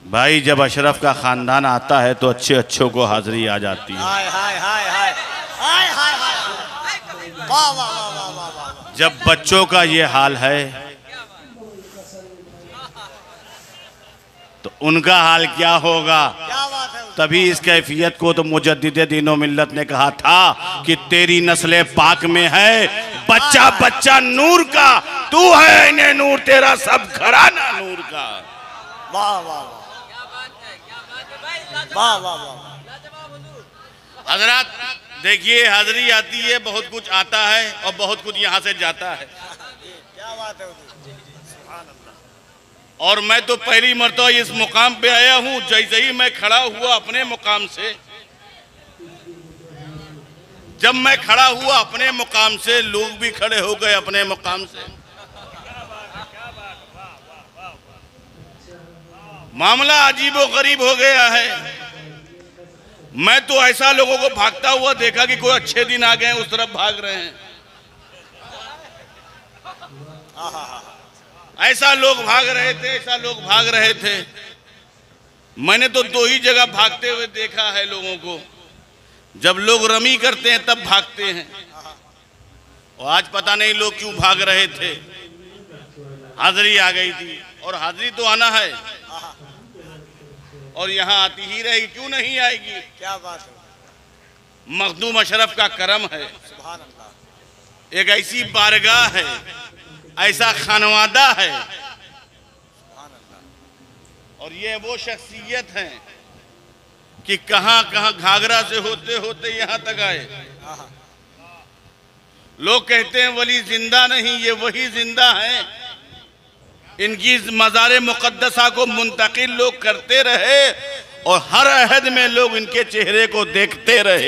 भाई जब अशरफ का खानदान आता है तो अच्छे अच्छों को हाजिरी आ जाती है। हाय हाय हाय हाय हाय हाय हाय, वाह वाह वाह वाह वाह वाह। जब बच्चों का ये हाल है तो उनका हाल क्या होगा। क्या बात है। तभी इस कैफियत को तो मुजद्दिद दीनो मिल्लत ने कहा था कि तेरी नस्ल पाक में है बच्चा बच्चा नूर का, तू है इन्हें नूर, तेरा सब घराना नूर का। वाह वाह वाह वाह वाह। हजरत देखिए, हाजिरी आती है, बहुत कुछ आता है और बहुत कुछ यहाँ से जाता है। क्या बात है। सुभान अल्लाह। और मैं तो पहली मर्तबा इस मुकाम पे आया हूँ। जैसे ही मैं खड़ा हुआ अपने मुकाम से, जब मैं खड़ा हुआ अपने मुकाम से, लोग भी खड़े हो गए अपने मुकाम से। मामला अजीबो गरीब हो गया है। मैं तो ऐसा लोगों को भागता हुआ देखा कि कोई अच्छे दिन आ गए उस तरफ भाग रहे हैं। ऐसा लोग भाग रहे थे, ऐसा लोग भाग रहे थे। मैंने तो दो ही जगह भागते हुए देखा है लोगों को। जब लोग रमी करते हैं तब भागते हैं, और आज पता नहीं लोग क्यों भाग रहे थे। हाजिरी आ गई थी और हाजिरी तो आना है और यहाँ आती ही रहेगी, क्यों नहीं आएगी। क्या बात है। मखदूम अशरफ का करम है। सुभान अल्लाह। एक ऐसी बारगाह है, ऐसा खानवादा है, सुभान अल्लाह। और ये वो शख्सियत है कि कहां कहां घाघरा से होते होते यहाँ तक आए। लोग कहते हैं वली जिंदा नहीं, ये वही जिंदा है। इनकी मज़ार मुक़द्दसा को मुंतकिल लोग करते रहे और हर अहद में लोग इनके चेहरे को देखते रहे।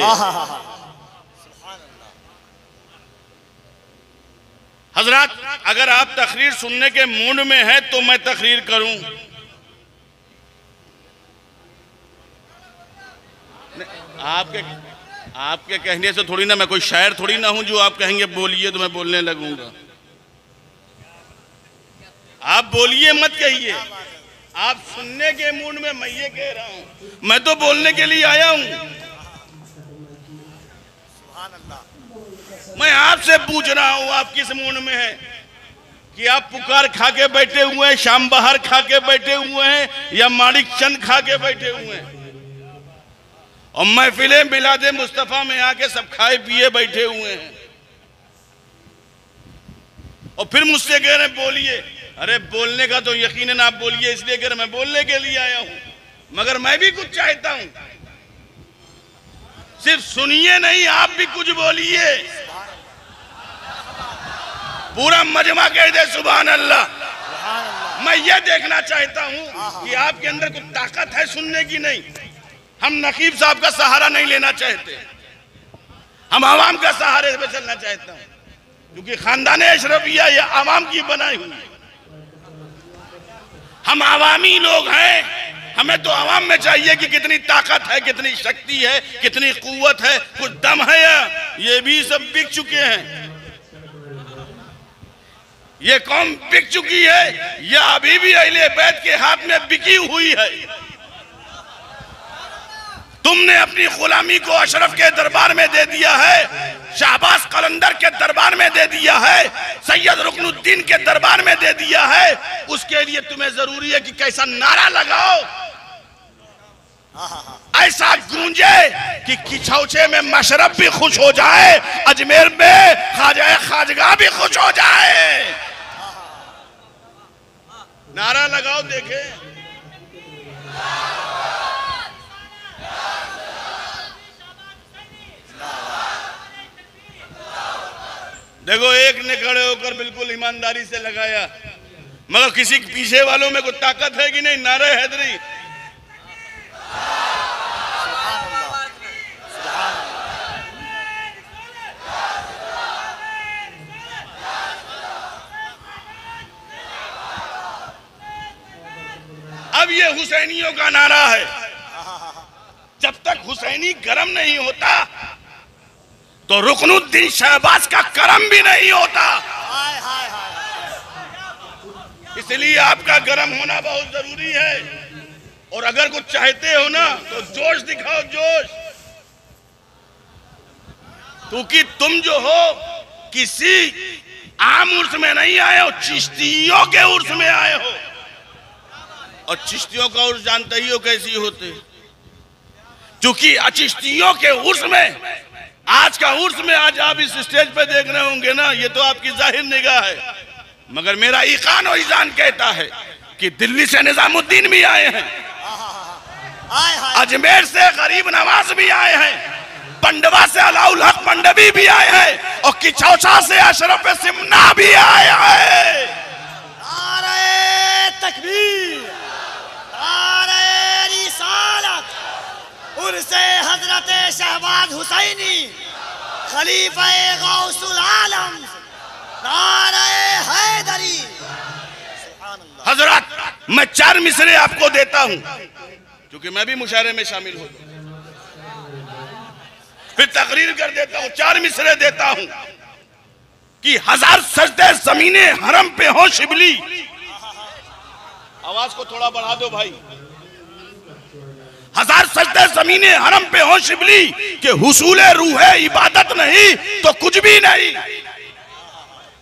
हजरत अगर आप तकरीर सुनने के मूड में हैं तो मैं तकरीर करूं। आपके कहने से थोड़ी ना, मैं कोई शायर थोड़ी ना हूं जो आप कहेंगे बोलिए तो मैं बोलने लगूंगा। आप बोलिए मत कहिए, आप सुनने के मूड में मैं ये कह रहा हूं, मैं तो बोलने के लिए आया हूं। मैं आपसे पूछ रहा हूं आप किस मूड में हैं, कि आप पुकार खा के बैठे हुए हैं, शाम बहार खा के बैठे हुए हैं, या माणिक चंद खा के बैठे हुए हैं, और महफिले मिलादे मुस्तफा में आके सब खाए पिए बैठे हुए हैं, और फिर मुझसे कह रहे बोलिए। अरे बोलने का तो यकीनन आप बोलिए, इसलिए कह रहे मैं बोलने के लिए आया हूं, मगर मैं भी कुछ चाहता हूं। सिर्फ सुनिए नहीं, आप भी कुछ बोलिए। पूरा मजमा कह दे सुभान अल्लाह। मैं ये देखना चाहता हूं कि आपके अंदर कुछ ताकत है सुनने की। नहीं, हम नकीब साहब का सहारा नहीं लेना चाहते, हम आवाम का सहारे पे चलना चाहता हूं, क्योंकि खानदान अशरफिया ये आवाम की बनाई हुई है। हम आवामी लोग हैं, हमें तो आवाम में चाहिए कि कितनी ताकत है, कितनी शक्ति है, कितनी कुव्वत है, कुछ दम है। ये भी सब बिक चुके हैं, ये कौम बिक चुकी है, यह अभी भी अहले बैत के हाथ में बिकी हुई है। तुमने अपनी गुलामी को अशरफ के दरबार में दे दिया है, शाहबाज कलंदर के दरबार में दे दिया है, सैयद रुकनुद्दीन के दरबार में दे दिया है। उसके लिए तुम्हें जरूरी है कि कैसा नारा लगाओ, ऐसा गूंजे कि किछौछे में मशरफ भी खुश हो जाए, अजमेर में ख्वाजा खाजगा भी खुश हो जाए। नारा लगाओ, देखे। देखो, एक ने खड़े होकर बिल्कुल ईमानदारी से लगाया, मगर किसी पीछे वालों में कोई ताकत है कि नहीं। नारे हैदरी। अब ये हुसैनियों का नारा है। जब तक हुसैनी गरम नहीं होता तो रुकनुद्दीन शहबाज का करम भी नहीं होता। इसलिए आपका गर्म होना बहुत जरूरी है। और अगर कुछ चाहते हो ना तो जोश दिखाओ, जोश। क्योंकि तुम जो हो किसी आम उर्स में नहीं आए हो, चिश्तियों के उर्स में आए हो। और चिश्तियों का उर्स जानते ही हो कैसी होते। क्योंकि चिश्तियों के उर्स में, आज का उर्स में आज आप इस स्टेज पे देख रहे होंगे ना, ये तो आपकी जाहिर निगाह है, मगर मेरा ईकान और ईजान कहता है कि दिल्ली से निजामुद्दीन भी आए हैं, अजमेर से गरीब नवाज भी आए हैं, पंडवा से अलाउल हक मंडवी भी आए हैं, और किचौसा से अशरफ सिमना भी आए हैं। नारे तकबीर, नारे रिसालत, उर्से हजरत शहबाज हुसैनी खलीफा गौसुल आलम, नारे हैदरी। हजरत, मैं 4 मिसरे आपको देता हूं, क्योंकि मैं भी मुशायरे में शामिल हो, फिर तकरीर कर देता हूं। 4 मिसरे देता हूं कि 1000 सजदे ज़मीने हरम पे हो शिबली। आवाज को थोड़ा बढ़ा दो भाई। 1000 सजदे ज़मीने हरम पे हो शिबली, कि हुसूले रूह इबादत नहीं तो कुछ भी नहीं।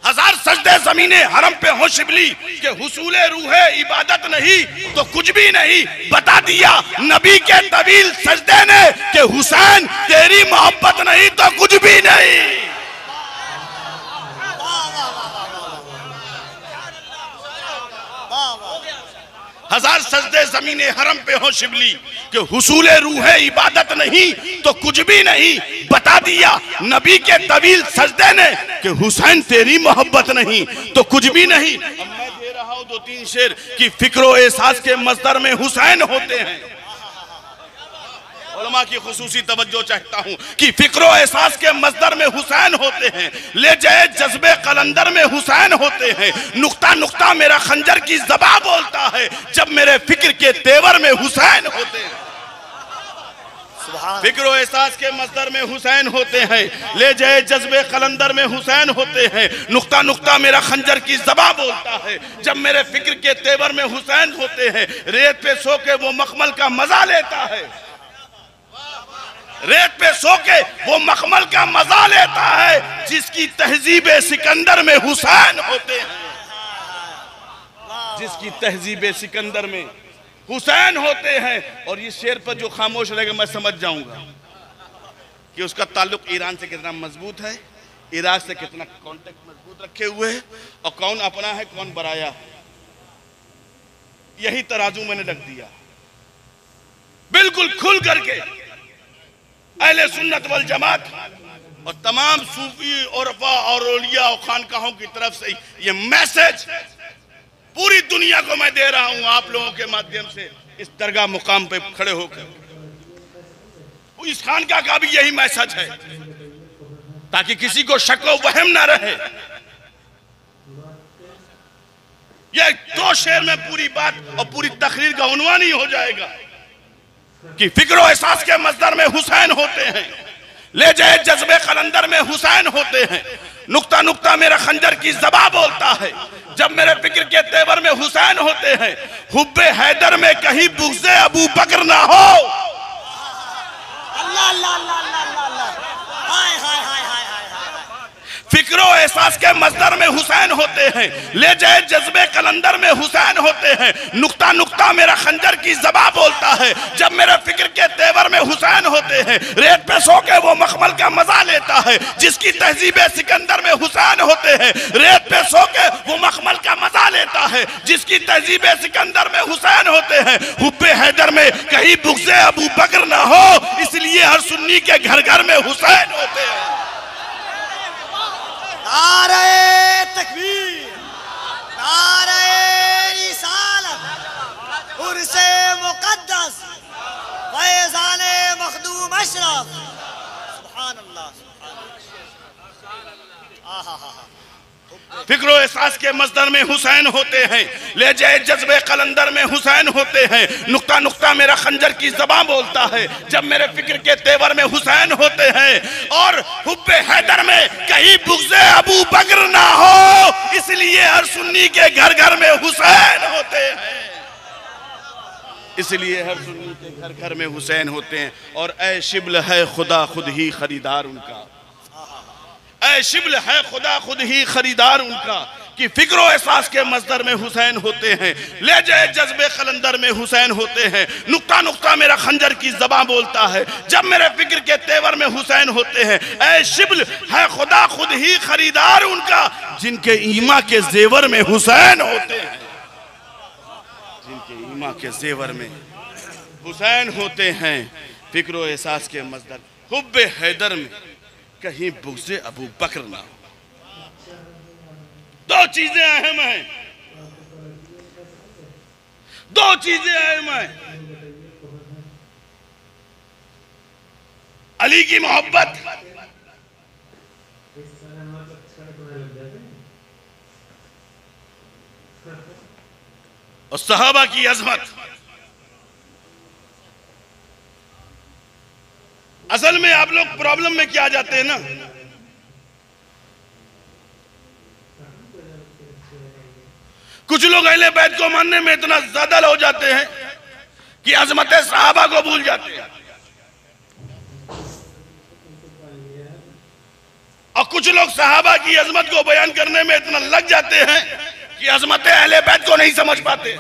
1000 सजदे ज़मीने हरम पे हो शिबली, कि हुसूले रूह इबादत नहीं तो कुछ भी नहीं। बता दिया नबी के तवील सजदे ने कि हुसैन तेरी मोहब्बत नहीं तो कुछ भी नहीं। 1000 सजदे ज़मीने हरम पे हो शिबली, कि हुसूले रूह इबादत नहीं तो कुछ भी नहीं। बता दिया नबी के तवील सजदे ने कि हुसैन तेरी मोहब्बत नहीं तो कुछ भी नहीं। अब मैं दे रहा हूं 2-3 शेर कि फिक्रो एहसास के मस्दर में हुसैन होते हैं। उलमा की खुसूसी तवज्जो चाहता हूं कि फिक्रो एहसास के मस्दर में हुसैन होते हैं, ले जाए जज्बे कलंदर में हुसैन होते हैं। नुक्ता नुक्ता मेरा खंजर की ज़बां बोलता है, जब मेरे फिक्र के तेवर में हुसैन होते हैं। फिक्रो एहसास के मस्दर में हुसैन होते हैं, ले जाए जज्बे कलंदर में हुसैन होते हैं। नुक्ता नुक्ता मेरा खंजर की ज़बां बोलता है, जब मेरे फिक्र के तेवर में हुसैन होते हैं। रेत पे सो के वो मखमल का मजा लेता है, रेत पे सो के वो मखमल का मजा लेता है, जिसकी तहजीबे सिकंदर में हुसैन होते हैं। जिसकी तहजीबे सिकंदर में हुसैन होते हैं। और इस शेर पर जो खामोश रहेगा मैं समझ जाऊंगा कि उसका ताल्लुक ईरान से कितना मजबूत है, इराक से कितना कांटेक्ट मजबूत रखे हुए है, और कौन अपना है कौन बराया है। यही तराजू मैंने रख दिया बिल्कुल खुल करके। अहले सुन्नत वल जमात और तमाम सूफी औरफा और औलिया और खानकाहों की तरफ से ये मैसेज पूरी दुनिया को मैं दे रहा हूं, आप लोगों के माध्यम से, इस दरगाह मुकाम पे खड़े होकर। इस खानकाह का भी यही मैसेज है, ताकि किसी को शक व वहम ना रहे। ये 2 शेर में पूरी बात और पूरी तकरीर का उन्वान ही हो जाएगा कि फिक्रो एहसास के मस्दर में हुसैन होते हैं, ले जाए जज्बे कलंदर में हुसैन होते हैं। नुक्ता नुक्ता मेरा खंजर की ज़बां बोलता है, जब मेरे फिक्र के तेवर में हुसैन होते हैं। हुब्बे हैदर में कहीं बुग़्ज़े अबू बकर ना हो। अल्लाह अल्लाह अल्लाह अल्लाह, हाय हाय हाय हाय हाय। फिक्रो एहसास के मस्दर में हुसैन होते हैं, ले जाए जज्बे कलंदर में हुसैन होते हैं। नुक्ता नुक्ता मेरा खंजर की ज़बां बोलता है, जब मेरे फिक्र के तेवर में हुसैन होते हैं। रेत पे सो के वो मखमल का मजा लेता है, जिसकी तहजीबे सिकंदर में हुसैन होते हैं। रेत पे सो के वो मखमल का मजा लेता है, जिसकी तहजीबे सिकंदर में हुसैन होते हैं। हुब्बे हैदर में कहीं बुग़्ज़े अबू बकर ना हो, इसलिए हर सुन्नी के घर घर में हुसैन होते हैं। नारे तकबीर, नारे रिसालत, उर्से मुक़द्दस, फैज़ाने मखदूम अशरफ। सुभान अल्लाह, सुभान अल्लाह। फिक्रो एहसास के मजदर में हुसैन होते हैं, ले जाए जज्बे कलंदर में हुसैन होते हैं, नुक्ता नुक्ता मेरा खंजर की ज़बान बोलता है, जब मेरे फिक्र के तेवर में हुसैन होते हैं। और हुब्बे हैदर में कहीं बुग़्ज़े अबू बकर ना हो, इसलिए हर सुन्नी के घर घर में हुसैन होते हैं, इसलिए हर सुन्नी के घर घर में हुसैन होते हैं। और ऐ शिबल है खुदा खुद ही खरीदार उनका, ऐ शिबल है खुदा खुद ही खरीदार उनका, कि फिक्रो एहसास के मजदर में हुसैन होते हैं, ले जाए जज्बे कलंदर में हुसैन होते हैं, नुक्ता नुक्ता मेरा खंजर की ज़बान बोलता है, जब मेरे फिक्र के तेवर में हुसैन होते हैं। ऐ शिबल है खुदा खुद ही खरीदार उनका, जिनके ईमा के जेवर में हुसैन होते हैं, जिनके ईमा के जेवर में हुसैन होते हैं। फिक्रो एहसास के मजदर हुब्बे हैदर में कहीं बुग़्ज़े अबू बकर ना हो। दो चीजें अहम हैं, दो चीजें अहम हैं, अली की मोहब्बत और सहाबा की अजमत। असल में आप लोग प्रॉब्लम में क्या जाते हैं ना, कुछ लोग अहले बैत को मानने में इतना ज्यादा हो जाते हैं कि अजमत सहाबा को भूल जाते हैं, और कुछ लोग सहाबा की अजमत को बयान करने में इतना लग जाते हैं कि अजमत अहले बैत को नहीं समझ पाते।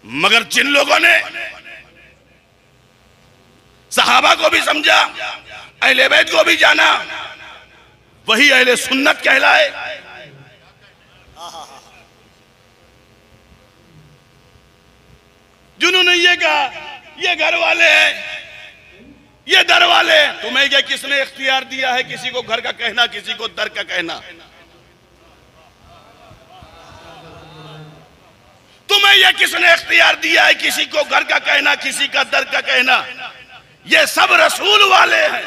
मगर जिन लोगों ने सहाबा को भी समझा, अहले बैत को भी जाना, वही अहले सुन्नत कहलाए। जिन्होंने ये कहा ये घर वाले हैं, ये दर वाले, तुम्हें क्या किसने इख्तियार दिया है किसी को घर का कहना, किसी को दर का कहना? तुम्हें यह किसने इख्तियार दिया है किसी को घर का कहना, किसी का दर का कहना? ये सब रसूल वाले हैं।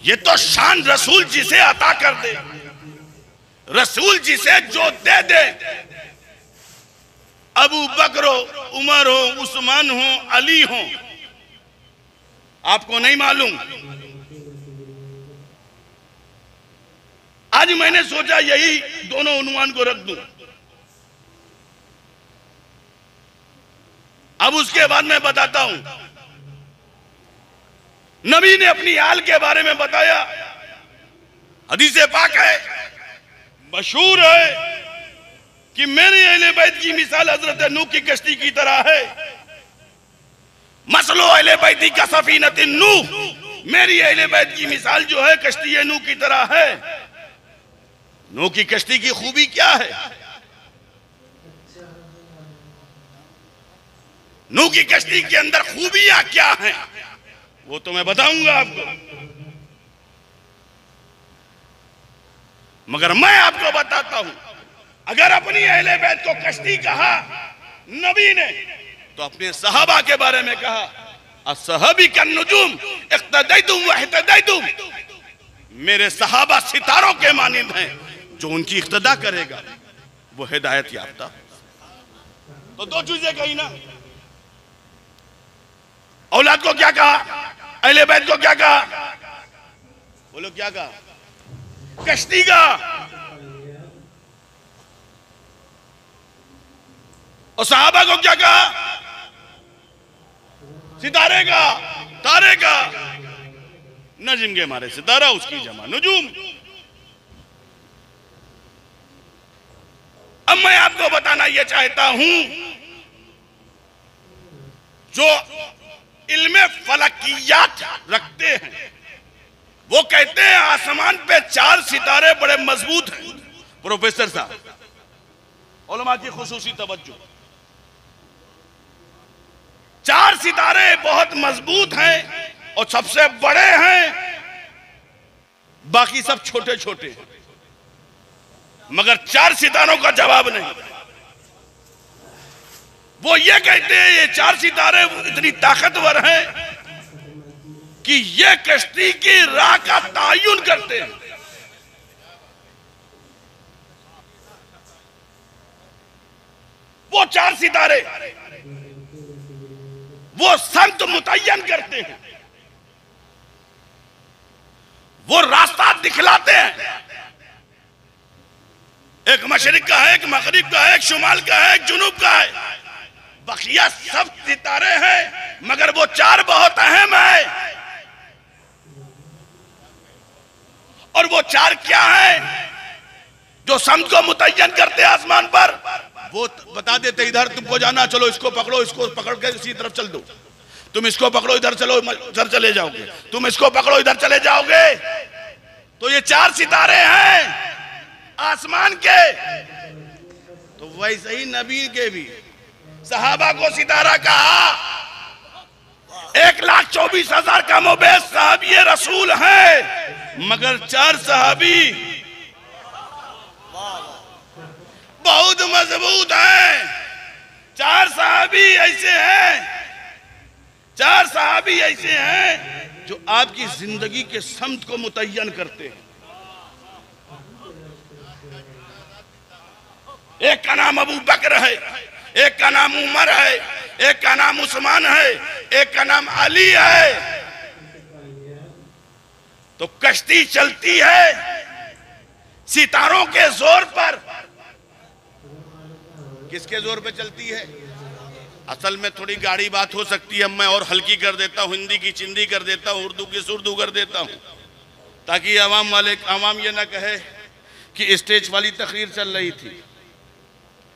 ये तो शान रसूल जिसे अता कर दे, रसूल जिसे जो दे दे, अबू बकर हो, उमर हो, उस्मान हो, अली हो, आपको नहीं मालूम। आज मैंने सोचा यही दोनों उन्वान को रख दूं, अब उसके बाद मैं बताता हूं। नबी ने अपनी हाल के बारे में बताया, हदीस पाक है, मशहूर है कि मेरी अहले बैत की मिसाल हजरत नूह की कश्ती की तरह है। मसलो अहले बैती का सफीनत नूह, मेरी अहले बैत की मिसाल जो है कश्ती नूह की तरह है। नूह की कश्ती की खूबी क्या है? नूह की कश्ती के अंदर खूबियां क्या हैं वो तो मैं बताऊंगा आपको, मगर मैं आपको बताता हूं, अगर अपनी अहले बैत को कश्ती कहा नबी ने, तो अपने सहाबा के बारे में कहा, अस्सहाबी का नुजूम इख्तदैतुम व इह्तदैतुम, मेरे सहाबा सितारों के मानिंद हैं, जो उनकी इख्तदा करेगा वो हिदायत याफ्ता। तो दो चीजें कही ना, औलाद को क्या कहा, अहले बैत को क्या कहा, बोलो क्या कहा? कश्ती का। और सहाबा को क्या कहा? सितारे का, तारे का। नजम के मारे सितारा, उसकी जमा नुजूम। अब मैं आपको बताना यह चाहता हूं, जो इल्मे फलकियात रखते हैं वो कहते हैं आसमान पे 4 सितारे बड़े मजबूत हैं। प्रोफेसर साहब, उलमा की खुसूसी तवज्जो, 4 सितारे बहुत मजबूत हैं और सबसे बड़े हैं, बाकी सब छोटे छोटे हैं, मगर 4 सितारों का जवाब नहीं। वो ये कहते हैं ये 4 सितारे इतनी ताकतवर हैं कि ये कश्ती की राह का तयन करते हैं। वो 4 सितारे वो संत मुतय्यन करते हैं, वो रास्ता दिखलाते हैं। एक मशरिक का है, एक मगरिब का है, एक शुमाल का है, एक जुनूब का है। बकिया सब सितारे हैं, मगर वो 4 बहुत अहम है। और वो 4 क्या है जो संत को मुतय्यन करते हैं आसमान पर? वो बता देते इधर तुमको जाना, चलो इसको पकड़ो, इसको पकड़ के इसी तरफ चल दो, तुम इसको पकड़ो इधर चलो, इधर चले जाओगे, तुम इसको पकड़ो इधर चले जाओगे। तो ये 4 सितारे हैं आसमान के। तो वैसे ही नबी के भी सहाबा को सितारा कहा। 1,24,000 का मुबैस सहाबी रसूल है, मगर 4 सहाबी बहुत मजबूत हैं। 4 सहाबी ऐसे हैं, 4 सहाबी ऐसे हैं जो आपकी जिंदगी के समत को मुतय्यन करते हैं। एक का नाम अबू बकर है, एक का नाम उमर है, एक का नाम उस्मान है, एक का नाम अली है। तो कश्ती चलती है सितारों के जोर पर। किसके जोर पे चलती है? असल में थोड़ी गाढ़ी बात हो सकती है, मैं और हल्की कर देता हूँ, हिंदी की चिंदी कर देता हूँ, उर्दू की सुर्दू कर देता हूँ, ताकि आवाम ये ना कहे कि स्टेज वाली तकरीर चल रही थी।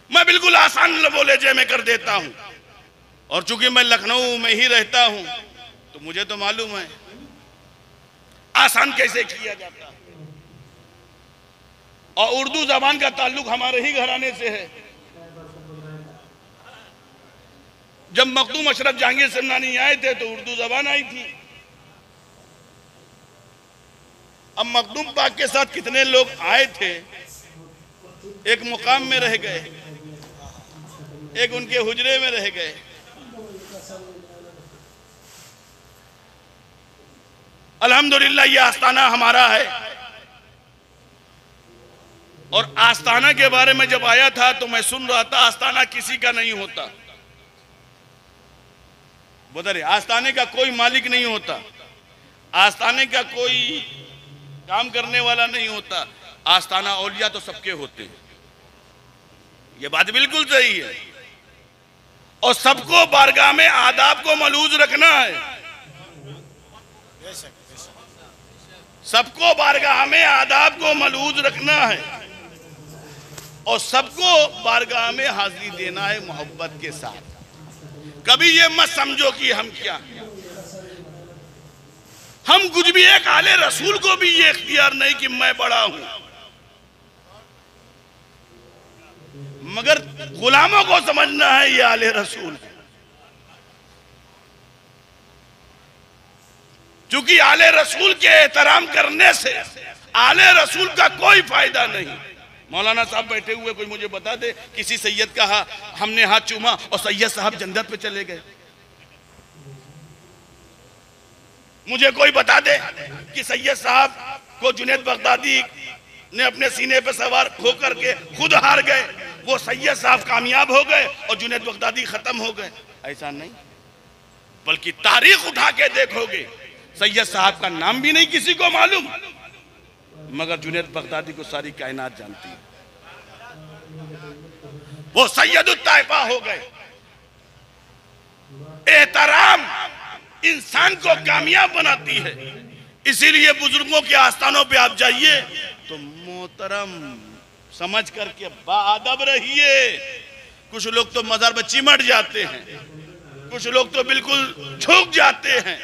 मैं बिल्कुल आसान बोले में कर देता हूँ। और चूंकि मैं लखनऊ में ही रहता हूँ तो मुझे तो मालूम है आसान कैसे किया जाता है। और उर्दू जबान का ताल्लुक हमारे ही घराने से है। जब मखदूम अशरफ जहांगीर समनानी आए थे तो उर्दू जबान आई थी। अब मखदूम पाक के साथ कितने लोग आए थे, एक मुकाम में रह गए, एक उनके हुजरे में रह गए। अल्हम्दुलिल्लाह ये आस्ताना हमारा है। और आस्ताना के बारे में जब आया था तो मैं सुन रहा था आस्ताना किसी का नहीं होता। बता रहे आस्ताने का कोई मालिक नहीं होता, आस्ताने का कोई काम करने वाला नहीं होता। आस्ताना औलिया तो सबके होते हैं, ये बात बिल्कुल सही है। और सबको बारगाह में आदाब को मलूज रखना है। सबको बारगाह में आदाब को मलूज रखना है और सबको बारगाह में हाजिरी देना है मोहब्बत के साथ। कभी ये मत समझो कि हम क्या हैं। हम कुछ भी, एक आले रसूल को भी ये इख्तियार नहीं कि मैं बड़ा हूं, मगर गुलामों को समझना है ये आले रसूल। क्योंकि आले रसूल के एहतराम करने से आले रसूल का कोई फायदा नहीं। मौलाना साहब बैठे हुए, कोई मुझे बता दे किसी सैयद का हमने हाथ चूमा और सैयद साहब जन्नत पे चले गए। मुझे कोई बता दे कि सैयद साहब को जुनैद बगदादी ने अपने सीने पे सवार होकर के खुद हार गए, वो सैयद साहब कामयाब हो गए और जुनैद बगदादी खत्म हो गए। ऐसा नहीं, बल्कि तारीख उठा के देखोगे सैयद साहब का नाम भी नहीं किसी को मालूम, मगर जुनैद बगदादी को सारी कायनात जानती है। वो सैयदुत ताइफा हो गए। एहतराम इंसान को कामयाब बनाती है। इसीलिए बुजुर्गों के आस्थानों पे आप जाइए तो मोहतरम समझ करके बाअदब रहिए। कुछ लोग तो मजार में चिमट जाते हैं, कुछ लोग तो बिल्कुल झुक जाते हैं।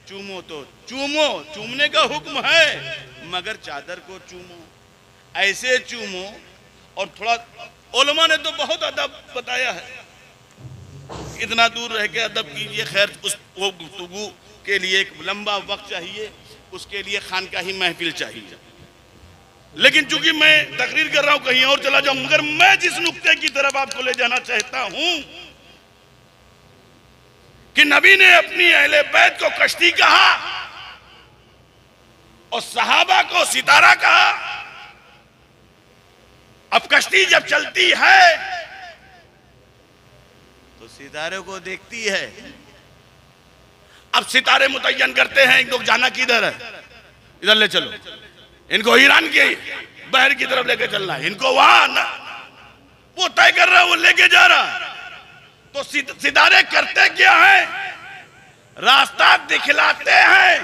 चूमो तो चूमो, चूमने का हुक्म है, मगर चादर को चूमो, ऐसे चूमो। और थोड़ा उलमा ने तो बहुत अदब बताया है, इतना दूर रह के अदब कीजिए। खैर वो गुफ्तगू के लिए एक लंबा वक्त चाहिए, उसके लिए खानकाही महफिल चाहिए। लेकिन चूंकि मैं तकरीर कर रहा हूं कहीं और चला जाऊं, मगर मैं जिस नुक्ते की तरफ आपको ले जाना चाहता हूं कि नबी ने अपनी अहले बैत को कश्ती कहा और सहाबा को सितारा कहा। अब कश्ती जब चलती है तो सितारे को देखती है। अब सितारे मुतय्यन करते हैं इनको जाना किधर है, इधर ले चलो, इनको ईरान के बहर की तरफ लेके चलना है, इनको वहां वो तय कर रहा है, वो लेके जा रहा है। तो सितारे करते क्या है, रास्ता दिखलाते हैं।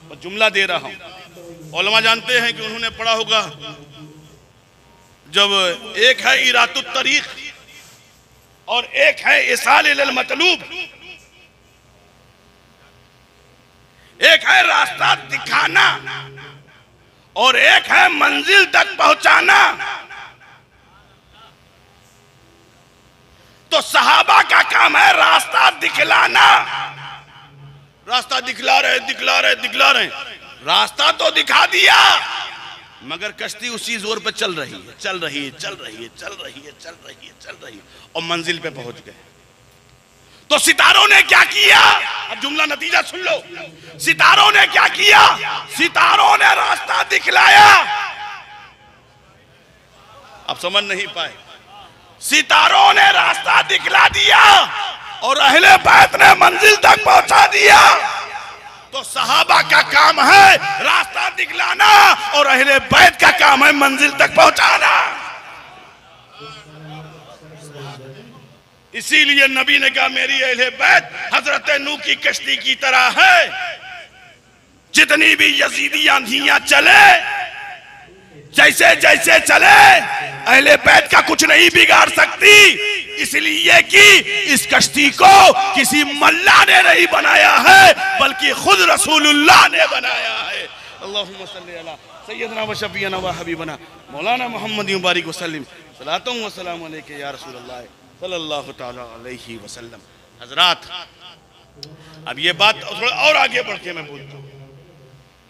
और जुमला दे रहा हूं, उलमा जानते हैं कि उन्होंने पढ़ा होगा, जब एक है इरातुत तरीक और एक है इसाल इलल मतलूब, एक है रास्ता दिखाना और एक है मंजिल तक पहुंचाना। तो सहाबा का काम है रास्ता दिखलाना। रास्ता दिखला रहे, रास्ता तो दिखा दिया, मगर कश्ती उसी जोर पे चल रही है और मंजिल पे पहुंच गए। तो सितारों ने क्या किया, अब जुमला नतीजा सुन लो। सितारों ने क्या किया, सितारों ने रास्ता दिखलाया। आप समझ नहीं पाए, सितारों ने रास्ता दिखला दिया और अहले बैत ने मंजिल तक पहुंचा दिया। तो सहाबा का काम है रास्ता दिखलाना और अहले बैत का काम है मंजिल तक पहुंचाना। इसीलिए नबी ने कहा मेरी अहले बैत हजरत नूह की कश्ती की तरह है, जितनी भी यजीदी आंधियां चले, जैसे जैसे चले, अहले बैत का कुछ नहीं बिगाड़ सकती। इसलिए कि इस कश्ती को किसी मल्ला ने नहीं बनाया है, बल्कि खुद रसूलुल्लाह ने बनाया है। अल्लाहुम्मा सल्ली अला सय्यदना व शफीना व हबीबना मौलाना मुहम्मद मुबारक वसल्लम सलातुम व सलाम अलैका या रसूलल्लाह सल्लल्लाहु तआला अलैहि वसल्लम। हजरात, अब ये बात थोड़ा और आगे बढ़ के मैं बोलता हूँ,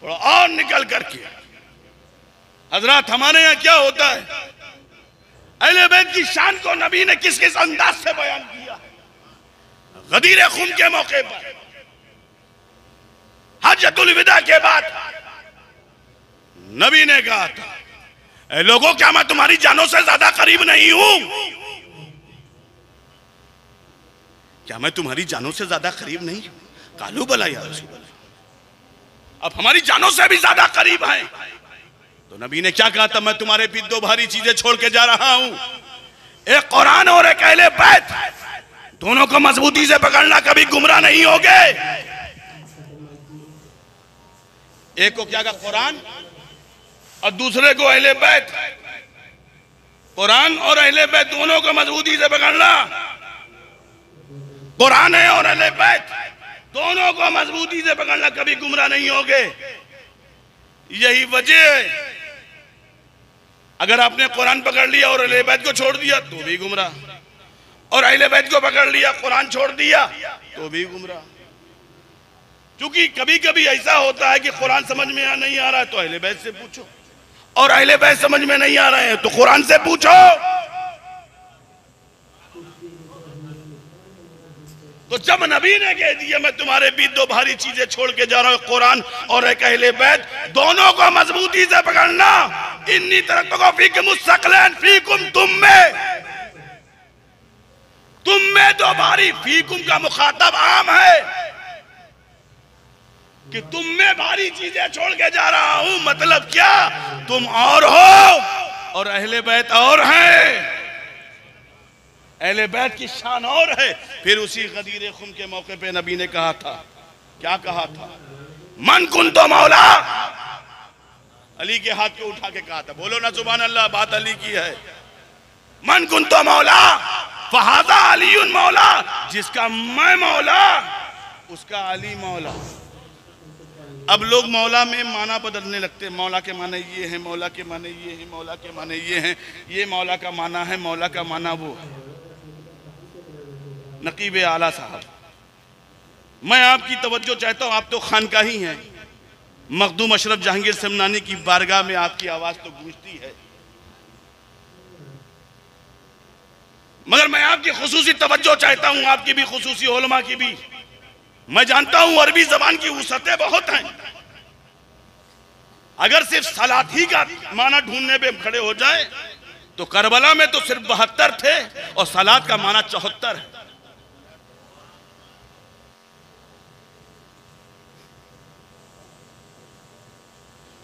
थोड़ा और निकल करके। हजरात, हमारे यहाँ क्या होता है, अहले बैत की शान को नबी ने किस किस अंदाज से बयान किया। गदीर खून के मौके पर, हज्जतुल विदा के बाद नबी ने कहा था, ऐ लोगों, क्या मैं तुम्हारी जानों से ज्यादा करीब नहीं हूं? क्या मैं तुम्हारी जानों से ज्यादा करीब नहीं? कालू बला या रसूल अल्लाह, अब हमारी जानों से भी ज्यादा करीब हैं। तो नबी ने क्या कहा था, मैं तुम्हारे बीच दो भारी चीजें छोड़ के जा रहा हूं, एक कुरान और एक अहले बैत। दोनों को मजबूती से पकड़ना, कभी गुमराह नहीं होगे। एक को क्या कहा, कुरान, और दूसरे को अहले बैत। कुरान और अहले बैत दोनों को मजबूती से पकड़ना। कुरान है और अहले बैत दोनों को मजबूती से पकड़ना, कभी गुमराह नहीं होगे। यही वजह है, अगर आपने कुरान पकड़ लिया और अहले बैत को छोड़ दिया तो भी गुमराह, और अहले बैत को पकड़ लिया, कुरान छोड़ दिया तो भी गुमराह। क्योंकि कभी कभी ऐसा होता है कि कुरान समझ में नहीं आ रहा है तो अहले बैत से पूछो, और अहले बैत समझ में नहीं आ रहे हैं तो कुरान से पूछो। तो जब नबी ने कह दिया मैं तुम्हारे बीच दो भारी चीजें छोड़ के जा रहा हूं, कुरान और एक अहले बैत, दोनों को मजबूती से पकड़ना। इन्नी तरक्को फीकुम मुस्तक़लन फीकुम, तुम में दो भारी। फीकुम का मुखातब आम है कि तुम में भारी चीजें छोड़ के जा रहा हूं। मतलब क्या, तुम और हो और अहले बैत और हैं। अहले बैत की शान और है। फिर उसी गदीर खुम के मौके पे नबी ने कहा था, क्या कहा था, मन कुन तो मौला। अली के हाथ को उठा के कहा था, बोलो ना सुभान अल्लाह, बात अली की है। मन कुन तो मौला फहादा अलीउन मौला, जिसका मैं मौला उसका अली मौला। अब लोग मौला में माना बदलने लगते, मौला के माने ये है, मौला के माने ये है, मौला के माने ये है, ये मौला का माना है, मौला का माना वो है। नकीब आला साहब, मैं आपकी तवज्जो चाहता हूं, आप तो खानकाही हैं, मखदूम अशरफ जहांगीर समनानी की बारगाह में आपकी आवाज तो गूंजती है, मगर मैं आपकी खुसूसी तवज्जो चाहता हूं, आपकी भी खुसूसी उलमा की भी। मैं जानता हूं अरबी जबान की वसअतें बहुत हैं। अगर सिर्फ सलात ही का माना ढूंढने पे खड़े हो जाए तो करबला में तो सिर्फ 72 थे और सलात का माना 74 है।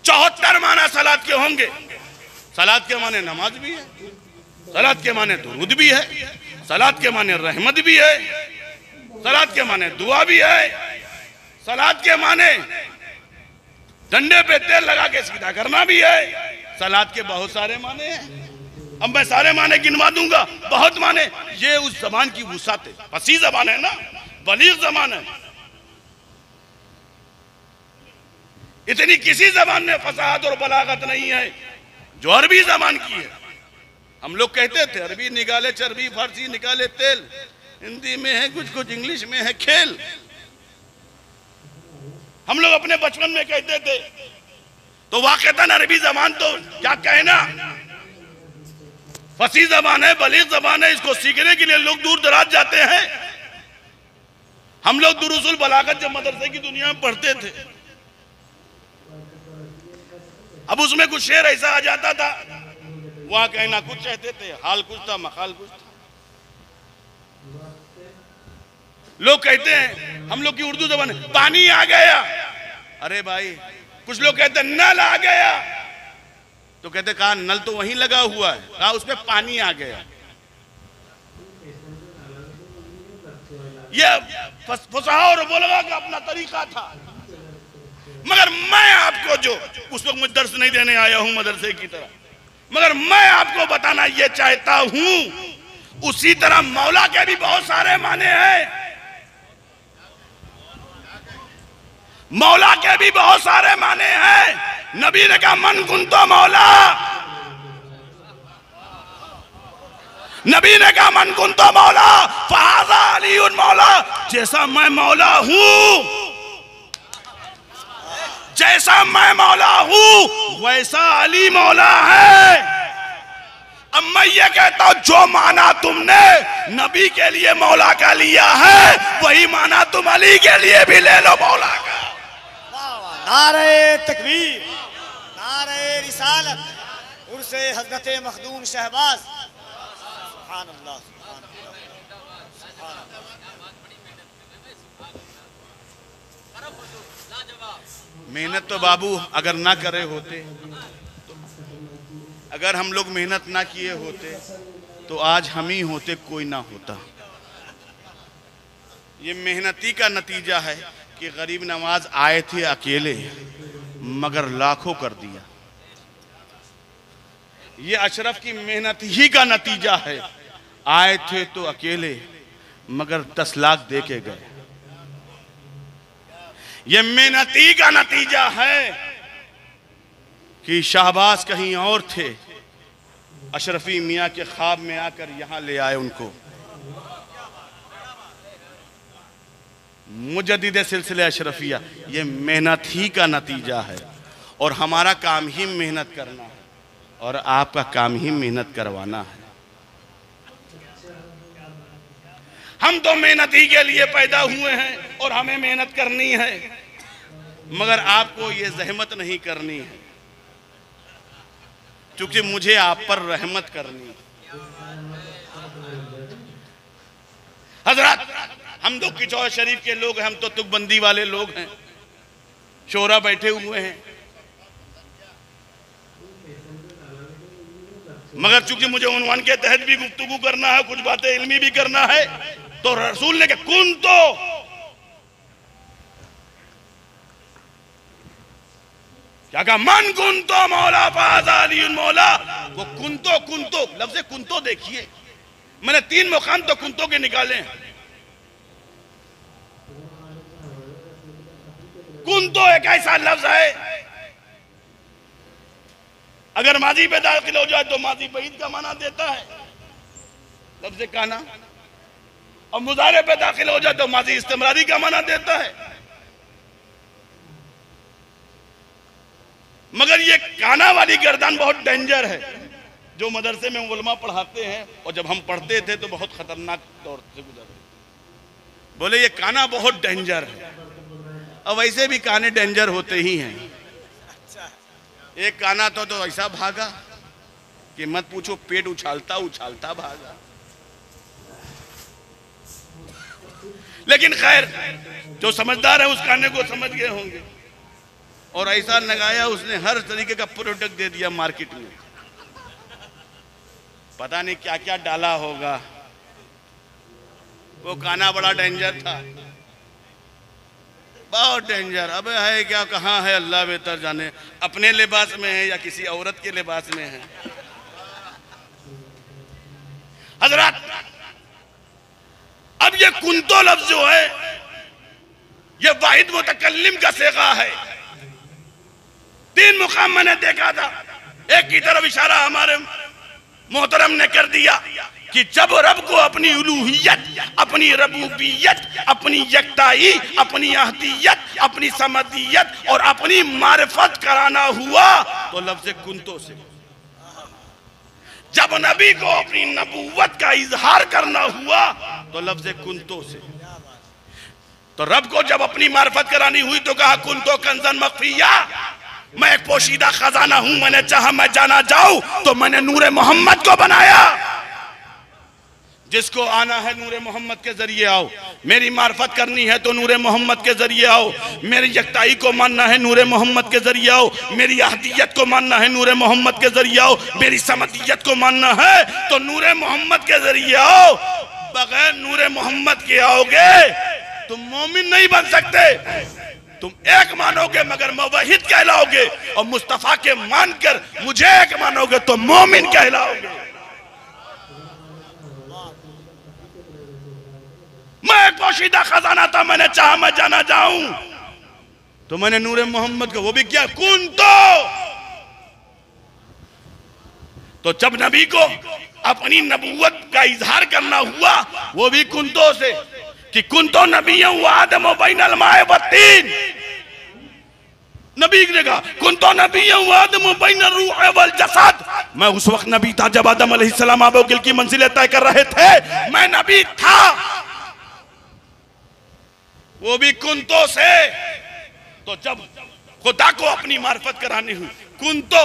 चौहत्तर माना सलात के होंगे। सलात के माने नमाज भी है, सलात के माने दुरूद भी है, सलात के माने रहमत भी है, सलात के माने दुआ भी है, सलात के माने डंडे पे तेल लगा के सीधा करना भी है। सलात के बहुत सारे माने हैं। अब मैं सारे माने गिनवा दूंगा, बहुत माने। ये उस जबान की वुसात है, फसी जबान है ना, बलीग जबान है। इतनी किसी जबान में फसाहत और बलागत नहीं है जो अरबी जबान की है। हम लोग कहते थे अरबी निकाले चर्बी, फारसी निकाले तेल, हिंदी में है कुछ कुछ, इंग्लिश में है खेल। हम लोग अपने बचपन में कहते थे, तो वाकईतन अरबी जबान तो क्या कहना, फसी जबान है, बलीग जबान है। इसको सीखने के लिए लोग दूर दराज जाते हैं। हम लोग दुरूसुल बलागत जब मदरसे की दुनिया में पढ़ते थे, अब उसमें कुछ शेर ऐसा आ जाता था, वहां कहना कुछ कहते थे, हाल कुछ था, मकाल कुछ था। लोग कहते हैं हम लोग की उर्दू जबान है, पानी आ गया। अरे भाई, कुछ लोग कहते हैं नल आ गया, तो कहते कहा नल तो वहीं लगा हुआ है, कहा उसमें पानी आ गया। ये फसाहा और बोलगा का अपना तरीका था। मगर मैं आपको जो उस वक्त मैं दर्स नहीं देने आया हूं मदरसे की तरह, मगर मैं आपको बताना ये चाहता हूं, उसी तरह मौला के भी बहुत सारे माने हैं। मौला के भी बहुत सारे माने हैं। नबी ने कहा मन कुन तो मौला, नबी ने कहा मन कुन तो मौला फहाजा अली उन मौला। जैसा मैं मौला हूं, जैसा मैं मौला हूं, वैसा अली मौला है। अब मैं ये कहता हूं, जो माना तुमने नबी के लिए मौला का लिया है, वही माना तुम अली के लिए भी ले लो मौला का। नारे तकबीर, नारे रिसालत, उर्से हजरत मखदूम शहबाज। सुभान अल्लाह, सुभान अल्लाह, सुभान अल्लाह। मेहनत तो बाबू अगर ना करे होते, अगर हम लोग मेहनत ना किए होते तो आज हम ही होते, कोई ना होता। ये मेहनती का नतीजा है कि गरीब नवाज आए थे अकेले मगर लाखों कर दिया। ये अशरफ की मेहनत ही का नतीजा है। आए थे तो अकेले मगर 10 लाख दे के गए। ये मेहनती का नतीजा है कि शाहबाज कहीं और थे, अशरफी मियाँ के ख्वाब में आकर यहां ले आए उनको। मुजद्दिद सिलसिले अशरफिया, ये मेहनत ही का नतीजा है। और हमारा काम ही मेहनत करना है और आपका काम ही मेहनत करवाना है। हम तो मेहनत ही के लिए पैदा हुए हैं और हमें मेहनत करनी है, मगर आपको ये जहमत नहीं करनी है, क्योंकि मुझे आप पर रहमत करनी है। हजरत, हम तो किचौर शरीफ के लोग हैं, हम तो तुकबंदी वाले लोग हैं, शोरा बैठे हुए हैं। मगर चूंकि मुझे उन्वान के तहत भी गुफ्तगू करना है, कुछ बातें इल्मी भी करना है, तो रसूल ने कहा कुन तो, क्या कहा, मन कुन तो मौला फाज़ाली मौला। वो कुन तो लफ्ज़ कुन तो देखिए, मैंने 3 मुकाम तो कुन तो के निकाले हैं। कुन तो एक ऐसा लफ्ज है, अगर माजी पे दाखिल हो जाए तो माजी बईद का माना देता है लफ्ज काना, और मुजारे पे दाखिल हो जाए तो माजी इस्तिमरारी का माना देता है। मगर ये काना वाली गर्दन बहुत डेंजर है, जो मदरसे में उलमा पढ़ाते हैं, और जब हम पढ़ते थे तो बहुत खतरनाक दौर से गुजरे। बोले ये काना बहुत डेंजर है। और वैसे भी काने डेंजर होते ही हैं। एक काना तो ऐसा भागा कि मत पूछो, पेट उछालता उछालता भागा। लेकिन खैर जो समझदार है उस काने को समझ गए होंगे और ऐसा लगाया उसने, हर तरीके का प्रोडक्ट दे दिया मार्केट में। पता नहीं क्या क्या डाला होगा। वो काना बड़ा डेंजर था, बहुत डेंजर। अबे है क्या, कहाँ है, अल्लाह बेहतर जाने। अपने लिबास में है या किसी औरत के लिबास में है। हजरत अब ये कुंतो लफ्ज जो है ये वाहिद मुतकल्लिम का सेगा है। 3 मुकाम मैंने देखा था। एक की तरफ इशारा हमारे मोहतरम ने कर दिया कि जब रब को अपनी उलूहियत, अपनी रबूबियत, अपनी यकताई, अपनी अहदियत, अपनी समदियत और अपनी मारिफत कराना हुआ तो लफ्ज़ कुंतो से। जब नबी को अपनी नबूवत का इजहार करना हुआ तो लफ्ज़ कुंतो से। तो रब को जब अपनी मारिफत करानी हुई तो कहा कुंतो कंजन मख्फिया, मैं एक पोशीदा खजाना हूं, मैंने चाहा मैं जाना जाऊं तो मैंने नूरे मोहम्मद को बनाया। जिसको आना है नूरे मोहम्मद के जरिए आओ, मेरी मार्फत करनी है तो नूरे मोहम्मद के जरिए आओ, मेरी यकताई को मानना है नूरे मोहम्मद के जरिए आओ, मेरी अहदियत को मानना है नूरे मोहम्मद के जरिए आओ, मेरी समदियत को मानना है तो नूरे मोहम्मद के जरिए आओ। बगैर नूरे मोहम्मद के आओगे तुम मोमिन नहीं बन सकते। तुम एक मानोगे मगर मुवहिद कहलाओगे, और मुस्तफा के मानकर मुझे एक मानोगे तो मोमिन कहलाओगे। मैं एक पोशीदा खजाना था, मैंने चाहा मैं जाना जाऊं तो मैंने नूरे मोहम्मद को, वो भी क्या, तो जब नबी को अपनी नबूवत का इजहार करना हुआ वो भी कुंतो से कि कुंतो नबिय्यन व आदम बैनल माए व तीन। नबी ने कहा कुंतो नबिय्यन व आदम बैनल रूह वल जसद। मैं उस वक्त नबी था जब आदम अलैहिस्सलाम आबोगिल की मंजिलें तय कर रहे थे, मैं नबी था। वो भी कुंतो से। तो जब खुदा को अपनी मार्फत करानी हुई कुंतो,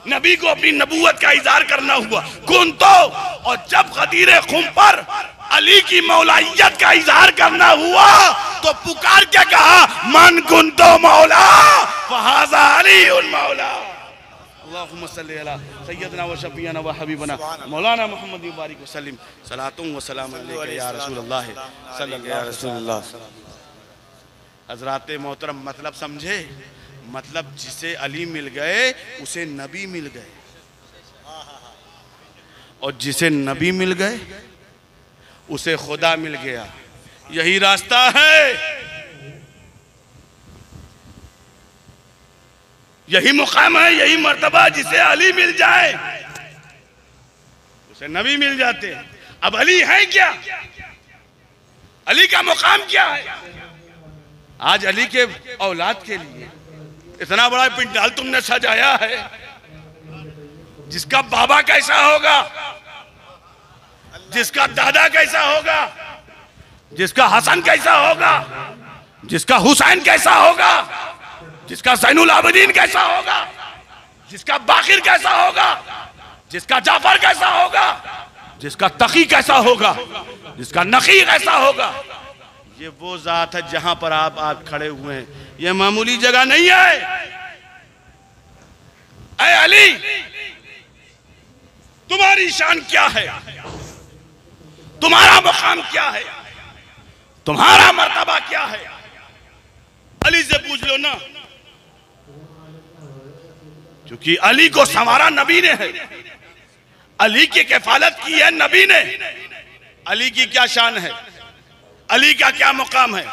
नबी को अपनी नबूवत का इजहार करना हुआ कुंतो, और जब गदीर खुम पर अली की मौलाइयत का इजहार करना हुआ तो पुकार के कहा मन कुंतो मौला फहाजा अली उन मौला। अल्लाहुम्मा सल्ली अला सय्यदना व शफीअना व हबीबना मौलाना मोहम्मद मुबारक वसल्लम सलातुम व सलाम अलैका या रसूलुल्लाह सल्लल्लाहु अलैहि वसल्लम। हजरात मोहतरम, मतलब समझे? मतलब जिसे अली मिल गए उसे नबी मिल गए, और जिसे नबी मिल गए उसे खुदा मिल गया। यही रास्ता है, यही मुकाम है, यही मर्तबा। जिसे अली मिल जाए उसे नबी मिल जाते। अब अली है क्या? अली का मुकाम क्या है? आज अली के औलाद के लिए इतना बड़ा पिंडाल तुमने सजाया है, जिसका बाबा कैसा होगा, जिसका दादा कैसा होगा, जिसका हसन कैसा होगा, जिसका हुसैन कैसा होगा, जिसका ज़ैनुल आबिदीन कैसा होगा, जिसका बाकिर कैसा होगा, जिसका जाफर कैसा होगा, जिसका तकी कैसा होगा, जिसका नकी कैसा होगा। ये वो जात है जहां पर आप खड़े हुए हैं। ये मामूली जगह नहीं है। ऐ अली, तुम्हारी शान क्या है? तुम्हारा मुकाम क्या है? तुम्हारा मर्तबा क्या है? अली से पूछ लो ना, क्योंकि अली को संवारा नबी ने है, अली की किफालत की है नबी ने। अली की क्या शान है, अली का क्या मुकाम है?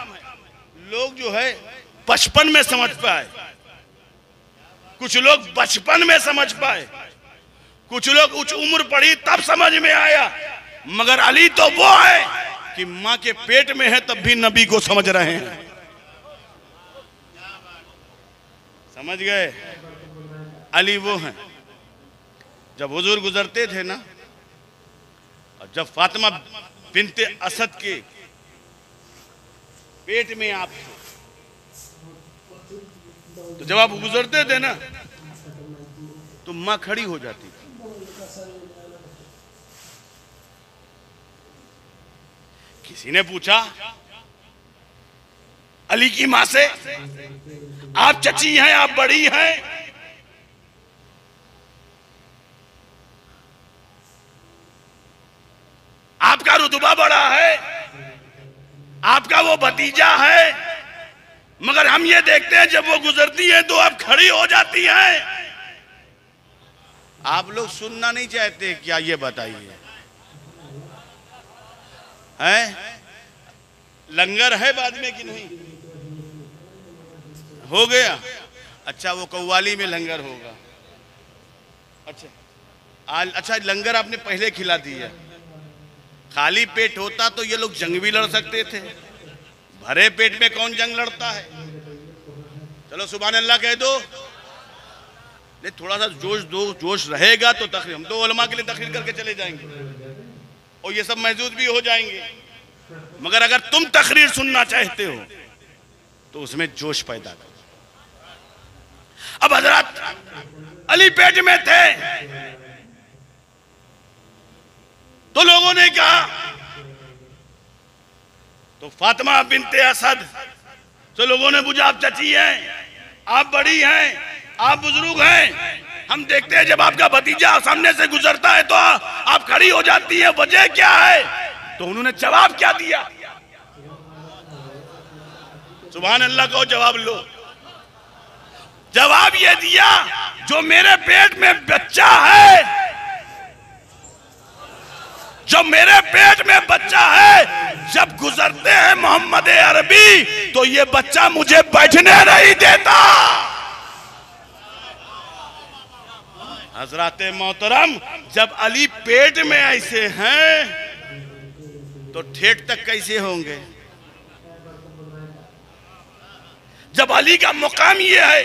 लोग जो है बचपन में समझ पाए, कुछ लोग बचपन में समझ पाए, कुछ लोग उच्च उम्र पड़ी तब समझ में आया, मगर अली तो वो है कि मां के पेट में है तब भी नबी को समझ रहे हैं। समझ गए? अली वो हैं। जब हुजूर गुजरते थे ना, और जब फातिमा बिनते असद के पेट में आप थे। तो जब आप गुजरते थे ना तो मां खड़ी हो जाती थी। किसी ने पूछा अली की मां से, आप चची हैं, आप बड़ी हैं, आपका रुतबा बड़ा है, आपका वो भतीजा है, मगर हम ये देखते हैं जब वो गुजरती है तो आप खड़ी हो जाती हैं। आप लोग सुनना नहीं चाहते क्या? ये बताइए, हैं? लंगर है बाद में कि नहीं? हो गया? अच्छा, वो कव्वाली में लंगर होगा। अच्छा, लंगर आपने पहले खिला दिया। खाली पेट होता तो ये लोग जंग भी लड़ सकते थे, भरे पेट में कौन जंग लड़ता है? चलो सुभान अल्लाह कह दो। नहीं, थोड़ा सा जोश रहेगा तो तकरीर, हम तो उलमा के लिए तकरीर करके चले जाएंगे और ये सब मौजूद भी हो जाएंगे, मगर अगर तुम तकरीर सुनना चाहते हो तो उसमें जोश पैदा करो। अब हजरत अली पेट में थे तो लोगों ने कहा, तो फातिमा बिनते असद, तो लोगों ने पूछा आप चची हैं, आप बड़ी हैं, आप बुजुर्ग हैं, हम देखते हैं जब आपका भतीजा सामने से गुजरता है तो आप खड़ी हो जाती हैं, वजह क्या है? तो उन्होंने जवाब क्या दिया? सुभान अल्लाह को जवाब लो। जवाब ये दिया, जो मेरे पेट में बच्चा है, जो मेरे पेट में बच्चा है, जब गुजरते हैं मोहम्मद अरबी तो ये बच्चा मुझे बैठने नहीं देता। हजरत मोहतरम, जब अली पेट में ऐसे हैं तो ठेठ तक कैसे होंगे? जब अली का मुकाम ये है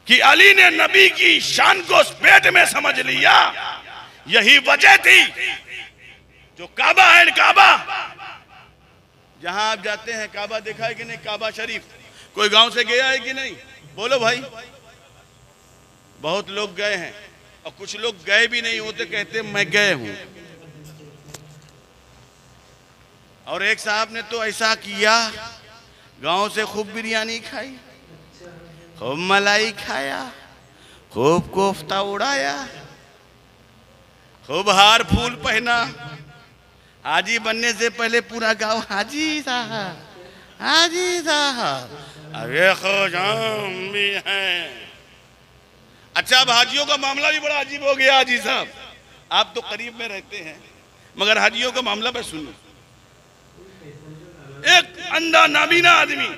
कि अली ने नबी की शान को उस पेट में समझ लिया, यही वजह थी जो काबा है, काबा जहां आप जाते हैं, काबा देखा है कि नहीं? काबा शरीफ कोई गांव से गया है कि नहीं? बोलो भाई। बहुत लोग गए हैं और कुछ लोग गए भी नहीं होते, कहते मैं गए हूं। और एक साहब ने तो ऐसा किया, गांव से खूब बिरयानी खाई, खूब मलाई खाया, खूब कोफ्ता उड़ाया, खूब हार फूल पहना। हाजी बनने से पहले पूरा गांव हाजी साहब, हाजी साहब, अरे खोजाम भी हैं। अच्छा, अब हाजियों का मामला भी बड़ा अजीब हो गया। हाजी साहब, आप तो करीब में रहते हैं, मगर हाजियों का मामला पे सुनो। एक अंधा नाबीना आदमी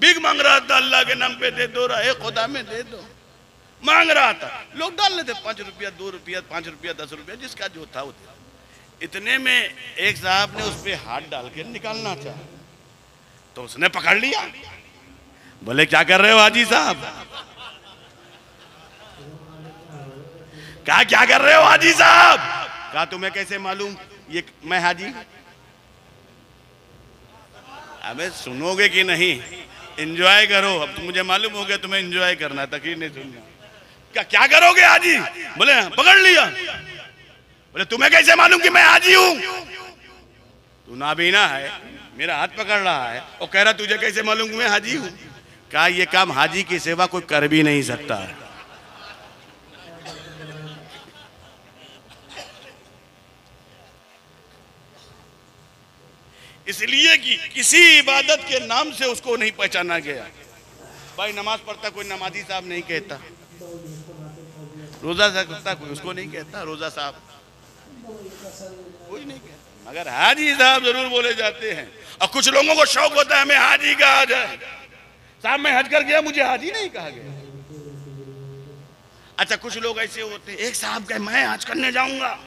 भीख मांग रहा था, अल्लाह के नाम पे दे दो, रहे खुदा में दे दो, मांग रहा था। लोग डाल लेते 5 रुपया, 2 रुपया, 5 रुपया, 10 रुपया, जिसका जो था वो था। इतने में एक साहब ने उस पे हाथ डाल के निकालना चाहा तो उसने पकड़ लिया। बोले क्या कर रहे हो हाजी साहब? क्या कर रहे हो हाजी साहब? कहा तुम्हें कैसे मालूम ये मैं हाजी? अबे सुनोगे कि नहीं? एंजॉय करो। अब तो मुझे मालूम हो गया तुम्हें एंजॉय करना, तकरीर नहीं सुनना। क्या करोगे हाजी? बोले पकड़ लिया। बोले तुम्हें कैसे मालूम कि मैं हाजी हूं? तू नाबीना है, मेरा हाथ पकड़ रहा है और कह रहा तुझे कैसे मालूम कि मैं हाजी हूं? कहा ये काम हाजी की सेवा कोई कर भी नहीं सकता है। इसलिए कि किसी इबादत के नाम से उसको नहीं पहचाना गया। भाई नमाज पढ़ता कोई नमाजी साहब नहीं कहता, रोजा रखता कोई उसको नहीं कहता रोजा साहब, कोई नहीं कहता, मगर हाजी साहब जरूर बोले जाते हैं। और कुछ लोगों को शौक होता है हमें हाजी कहा जाए। साहब मैं हज कर गया, मुझे हाजी नहीं कहा गया। अच्छा, कुछ लोग ऐसे होते हैं, एक साहब कहे मैं हज करने जाऊंगा।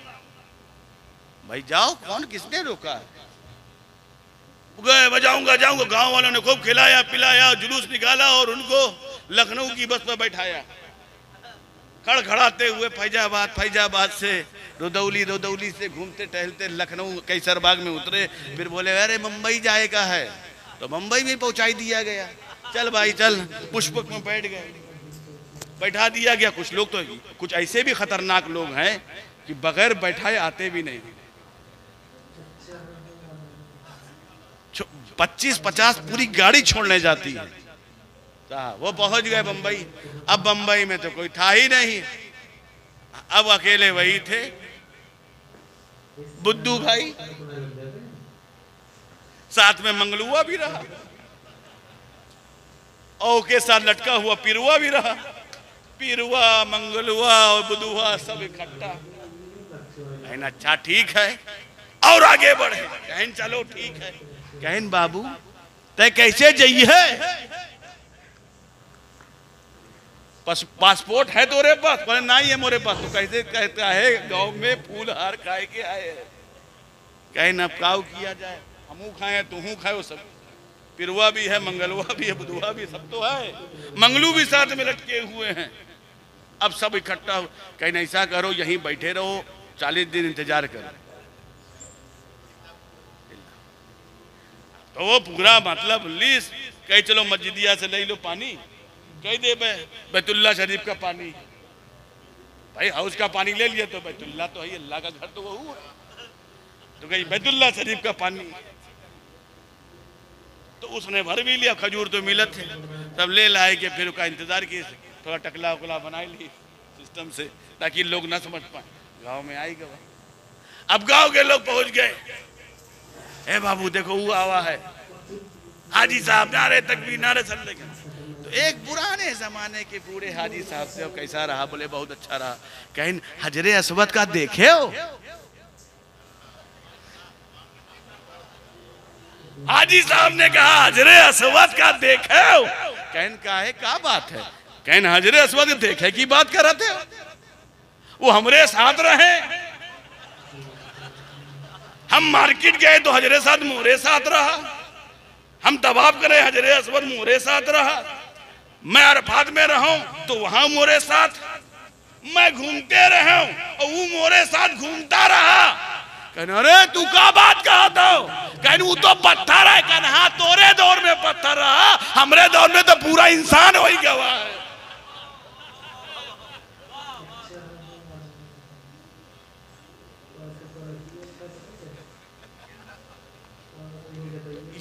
भाई जाओ, कौन किसने रोका है? गए बजाऊंगा जाऊंगा। गांव वालों ने खूब खिलाया पिलाया, जुलूस निकाला और उनको लखनऊ की बस पर बैठाया। खड़खड़ाते हुए फैजाबाद से रुदौली से घूमते टहलते लखनऊ कैसरबाग में उतरे। फिर बोले अरे मुंबई जाए का है, तो मुंबई में पहुंचाई दिया गया। चल भाई चल, पुष्पक में बैठ गए, बैठा दिया गया। कुछ लोग तो कुछ ऐसे भी खतरनाक लोग हैं कि बगैर बैठाए आते भी नहीं। 25-50 पूरी गाड़ी छोड़ने जाती है। वो पहुंच गए बंबई। अब बंबई में तो कोई था ही नहीं, अब अकेले वही थे बुद्धू भाई, साथ में मंगलुआ भी रहा और के साथ लटका हुआ पिरुआ भी रहा। पिरुआ, मंगलुआ और बुद्धुआ सब इकट्ठा। कहन अच्छा ठीक है और आगे बढ़े। कहन चलो ठीक है। कहन बाबू तय कैसे जाइए? पासपोर्ट है तोरे पास? बोले नहीं है मोरे पास। तो कैसे कहता है गांव में फूल हार खाए के आए। कहन अब काऊ किया जाए, हमू खाए तुहू खाए। सब पिरुआ भी है, मंगलुआ भी है, बुधुआ भी, सब तो है। मंगलू भी साथ में लटके हुए हैं। अब सब इकट्ठा हो। कहीं ऐसा करो यहीं बैठे रहो, 40 दिन इंतजार करो। तो वो पूरा मतलब लिस्ट कहीं चलो मस्जिदिया से ले लो पानी, कह दे बैतुल्ला शरीफ का पानी। भाई हाउस का पानी ले लिया तो बैतुल्ला तो है, अल्लाह का घर तो वो है। तो कहीं बैतुल्ला शरीफ का पानी, तो उसने भर भी लिया। खजूर तो मिलत थे, तब ले लाए के फिर उसका इंतजार किए। थोड़ा टकला उकला बना ली सिस्टम से ताकि लोग ना समझ पाए। गांव में आई गवा। अब गांव के लोग पहुंच गए। ए बाबू देखो वो आवा है, हाजी साहब नारे तकबीर नारे सल्ले। तो एक पुराने जमाने के बूढ़े हाजी साहब से कैसा रहा? बोले बहुत अच्छा रहा। कहीं हजरे अस्वद का देखे हो? हाजी साहब ने कहा हजरे अस्वद का देखे हो? कहन का है क्या बात है? कहन हजरे अस्वद देखे की बात कर रहे थे, वो हमरे साथ रहे। हम मार्केट गए तो हजरे साथ मोरे साथ रहा। हम तवाफ करे हजरे अस्वद मोरे साथ रहा। मैं अरफात में रहूं तो वहां मोरे साथ। मैं घूमते रहा और वो मोरे साथ घूमता रहा। कहना अरे तू क्या बात कहा था? कहना वो तो पत्थर है। कहना हाँ तोरे दौर में पत्थर रहा, हमरे दौर में तो पूरा इंसान हो ही गवा है।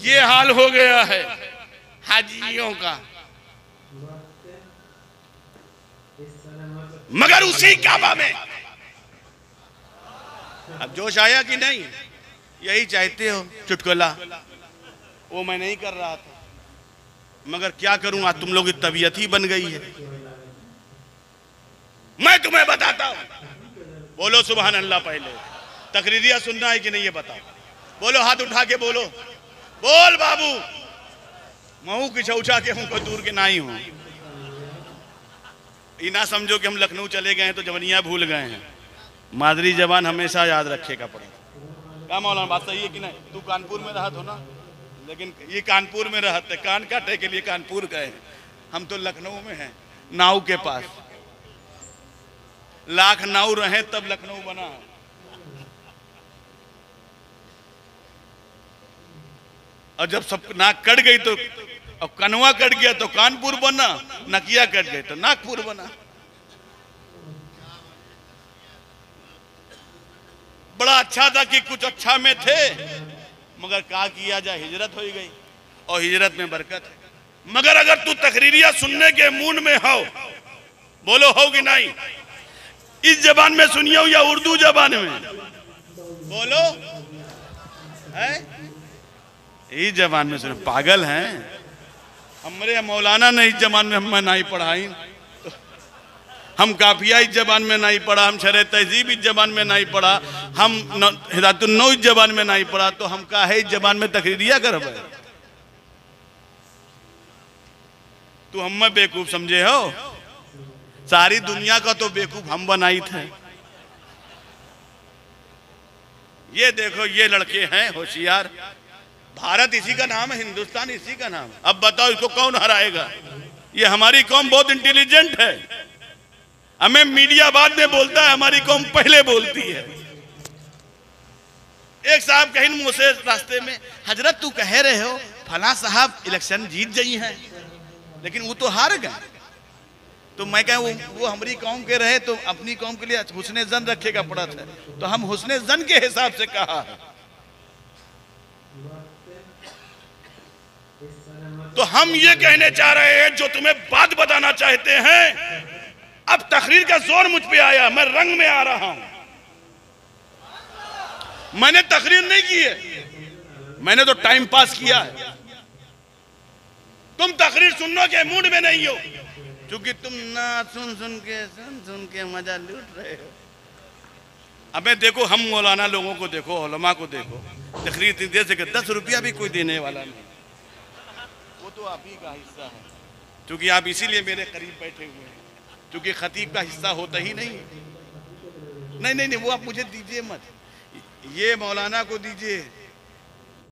ये हाल हो गया है हाजियों का। मगर उसी काबा में अब जोश आया कि नहीं? यही चाहते हो चुटकुला, वो मैं नहीं कर रहा था, मगर क्या करूं आज तुम लोग की तबीयत ही बन गई है। मैं तुम्हें बताता हूं। बोलो सुभान अल्लाह। पहले तकरीरिया सुनना है कि नहीं ये बताओ। बोलो हाथ उठा के बोलो। बोल बाबू। महू की चौचा के हूं, कोई दूर के ना ही हूं। ये ना समझो कि हम लखनऊ चले गए हैं तो जवनिया भूल गए हैं। मादरी जबान हमेशा याद रखेगा पड़ेगा। क्या मौलाना बात सही है कि नहीं? तू कानपुर में रहा तो ना, लेकिन ये कानपुर में रहते, कान काटे के लिए कानपुर गए। हम तो लखनऊ में हैं, नाव के पास। लाख नाव रहे तब लखनऊ बना। और जब सब नाक कट गई तो, और कनवा कट गया तो कानपुर बना, नकिया कट गई तो नागपुर बना। बड़ा अच्छा था कि कुछ अच्छा में थे, मगर क्या किया जाए, हिजरत हो गई और हिजरत में बरकत है। मगर अगर तू तकरीरिया सुनने के मूड में हो, बोलो हो कि नहीं? इस जबान में सुनिए या उर्दू जबान में? बोलो है इस जबान में सुनिए। पागल हैं हमरे मौलाना ने इस जबान में हमें नहीं पढ़ाई। हम काफिया इस जबान में नहीं पढ़ा, हम शरह तहजीब इस जबान में नहीं पढ़ा, हम हिदायतुन्नौ इस जबान में नहीं पढ़ा, तो हम का है इस जबान में तकरीरिया कर भाई? तू हमें बेवकूफ समझे हो? सारी दुनिया का तो बेवकूफ हम बनाई थे। ये देखो ये लड़के हैं होशियार। भारत इसी का नाम है, हिंदुस्तान इसी का नाम है। अब बताओ इसको कौन हराएगा? ये हमारी कौम बहुत इंटेलिजेंट है। हमें मीडिया बाद में बोलता है, हमारी कौम पहले बोलती है। एक साहब कहीं मुझसे रास्ते में, हजरत तू कह रहे हो फला साहब इलेक्शन जीत गई हैं, लेकिन वो तो हार गए। तो मैं कह वो हमारी कौम के रहे तो अपनी कौम के लिए हुस्ने जन रखेगा पड़ा था, तो हम हुस्ने जन के हिसाब से कहा है। तो हम ये कहने चाह रहे हैं, जो तुम्हें बात बताना चाहते हैं, अब तकरीर का जोर मुझ पे आया, मैं रंग में आ रहा हूं। मैंने तकरीर नहीं की है, मैंने तो टाइम पास किया है। तुम तकरीर सुनने के मूड में नहीं हो, क्योंकि तुम ना सुन के मजा लूट रहे हो। अबे देखो, हम मौलाना लोगों को देखो, उलमा को देखो, तकरीर दे सके 10 रुपया भी कोई देने वाला नहीं, वो तो आप ही का हिस्सा है, क्योंकि आप इसीलिए मेरे करीब बैठे हुए हैं, क्योंकि खतीब का हिस्सा होता ही नहीं। नहीं, वो आप मुझे दीजिए मत, ये मौलाना को दीजिए,